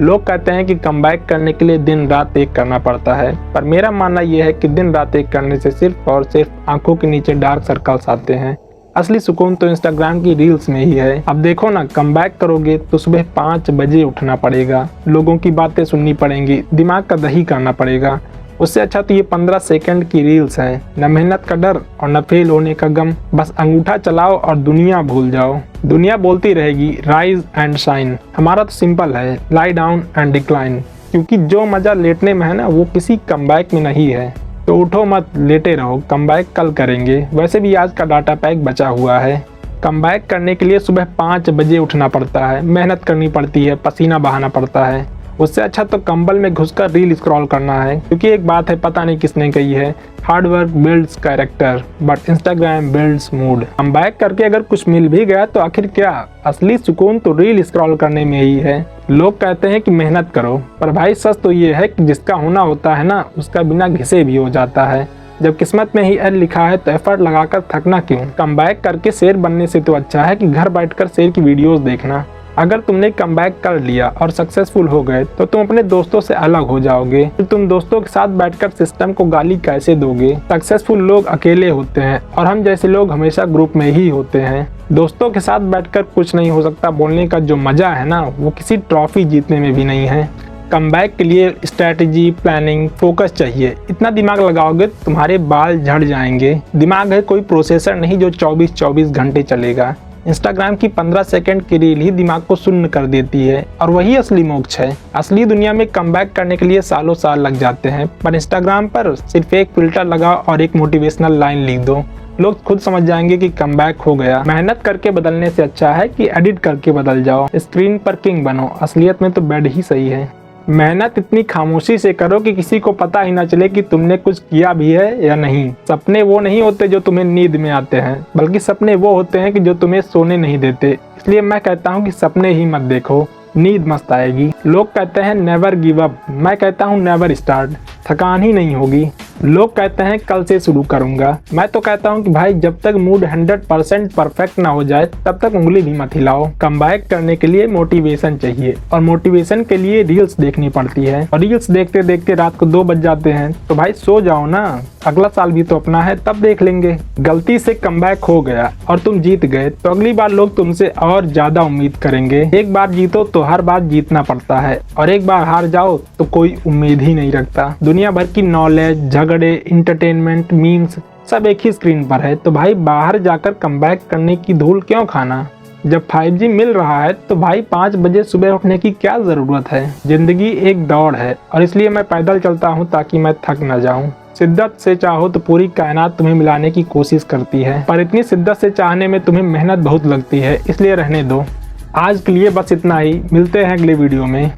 लोग कहते हैं कि कमबैक करने के लिए दिन रात एक करना पड़ता है, पर मेरा मानना यह है कि दिन रात एक करने से सिर्फ और सिर्फ आंखों के नीचे डार्क सर्कल्स आते हैं। असली सुकून तो इंस्टाग्राम की रील्स में ही है। अब देखो ना, कमबैक करोगे तो सुबह 5 बजे उठना पड़ेगा, लोगों की बातें सुननी पड़ेंगी, दिमाग का दही करना पड़ेगा। उससे अच्छा तो ये 15 सेकंड की रील्स हैं। न मेहनत का डर और न फेल होने का गम, बस अंगूठा चलाओ और दुनिया भूल जाओ। दुनिया बोलती रहेगी राइज एंड शाइन, हमारा तो सिंपल है लाई डाउन एंड डिक्लाइन। क्योंकि जो मजा लेटने में है ना, वो किसी कमबैक में नहीं है। तो उठो मत, लेटे रहो, कमबैक कल करेंगे। वैसे भी आज का डाटा पैक बचा हुआ है। कमबैक करने के लिए सुबह 5 बजे उठना पड़ता है, मेहनत करनी पड़ती है, पसीना बहाना पड़ता है। उससे अच्छा तो कंबल में घुसकर रील स्क्रॉल करना है। क्योंकि एक बात है, पता नहीं किसने कही है, hard work builds character but Instagram builds mood. Comeback करके अगर कुछ मिल भी गया तो आखिर क्या, असली सुकून तो रील स्क्रॉल करने में ही है। लोग कहते हैं कि मेहनत करो, पर भाई सच तो ये है कि जिसका होना होता है ना, उसका बिना घिसे भी हो जाता है। जब किस्मत में ही एल लिखा है तो एफर्ट लगाकर थकना क्यों। कमबैक करके शेर बनने से तो अच्छा है कि घर बैठकर शेर की वीडियोस देखना। अगर तुमने कमबैक कर लिया और सक्सेसफुल हो गए तो तुम अपने दोस्तों से अलग हो जाओगे। फिर तुम दोस्तों के साथ बैठकर सिस्टम को गाली कैसे दोगे। सक्सेसफुल लोग अकेले होते हैं और हम जैसे लोग हमेशा ग्रुप में ही होते हैं। दोस्तों के साथ बैठकर कुछ नहीं हो सकता बोलने का जो मजा है ना, वो किसी ट्रॉफी जीतने में भी नहीं है। कमबैक के लिए स्ट्रैटेजी, प्लानिंग, फोकस चाहिए। इतना दिमाग लगाओगे तुम्हारे बाल झड़ जाएंगे। दिमाग है कोई प्रोसेसर नहीं जो 24 घंटे चलेगा। इंस्टाग्राम की 15 सेकंड की रील ही दिमाग को सुन्न कर देती है और वही असली मोक्ष है। असली दुनिया में कमबैक करने के लिए सालों साल लग जाते हैं, पर इंस्टाग्राम पर सिर्फ एक फिल्टर लगाओ और एक मोटिवेशनल लाइन लिख दो, लोग खुद समझ जाएंगे कि कमबैक हो गया। मेहनत करके बदलने से अच्छा है कि एडिट करके बदल जाओ। स्क्रीन पर किंग बनो, असलियत में तो बेड ही सही है। मेहनत इतनी खामोशी से करो कि किसी को पता ही ना चले कि तुमने कुछ किया भी है या नहीं। सपने वो नहीं होते जो तुम्हें नींद में आते हैं, बल्कि सपने वो होते हैं कि जो तुम्हें सोने नहीं देते। इसलिए मैं कहता हूँ कि सपने ही मत देखो, नींद मस्त आएगी। लोग कहते हैं नेवर गिव अप, मैं कहता हूँ नेवर स्टार्ट, थकान ही नहीं होगी। लोग कहते हैं कल से शुरू करूंगा, मैं तो कहता हूँ कि भाई जब तक मूड 100% परफेक्ट ना हो जाए तब तक उंगली भी मत हिलाओ। कमबैक करने के लिए मोटिवेशन चाहिए और मोटिवेशन के लिए रील्स देखनी पड़ती है और रील्स देखते देखते रात को 2 बज जाते हैं। तो भाई सो जाओ ना, अगला साल भी तो अपना है, तब देख लेंगे। गलती से कमबैक हो गया और तुम जीत गए तो अगली बार लोग तुमसे और ज्यादा उम्मीद करेंगे। एक बार जीतो तो हर बार जीतना पड़ता है और एक बार हार जाओ तो कोई उम्मीद ही नहीं रखता। दुनिया भर की नॉलेज, झगड़े, इंटरटेनमेंट, मीम्स सब एक ही स्क्रीन पर है। तो भाई बाहर जाकर कमबैक करने की धूल क्यों खाना। जब 5G मिल रहा है तो भाई 5 बजे सुबह उठने की क्या जरूरत है। जिंदगी एक दौड़ है और इसलिए मैं पैदल चलता हूँ ताकि मैं थक न जाऊँ। शिद्दत से चाहो तो पूरी कायनात तुम्हें मिलाने की कोशिश करती है, पर इतनी शिद्दत से चाहने में तुम्हें मेहनत बहुत लगती है, इसलिए रहने दो। आज के लिए बस इतना ही, मिलते हैं अगले वीडियो में।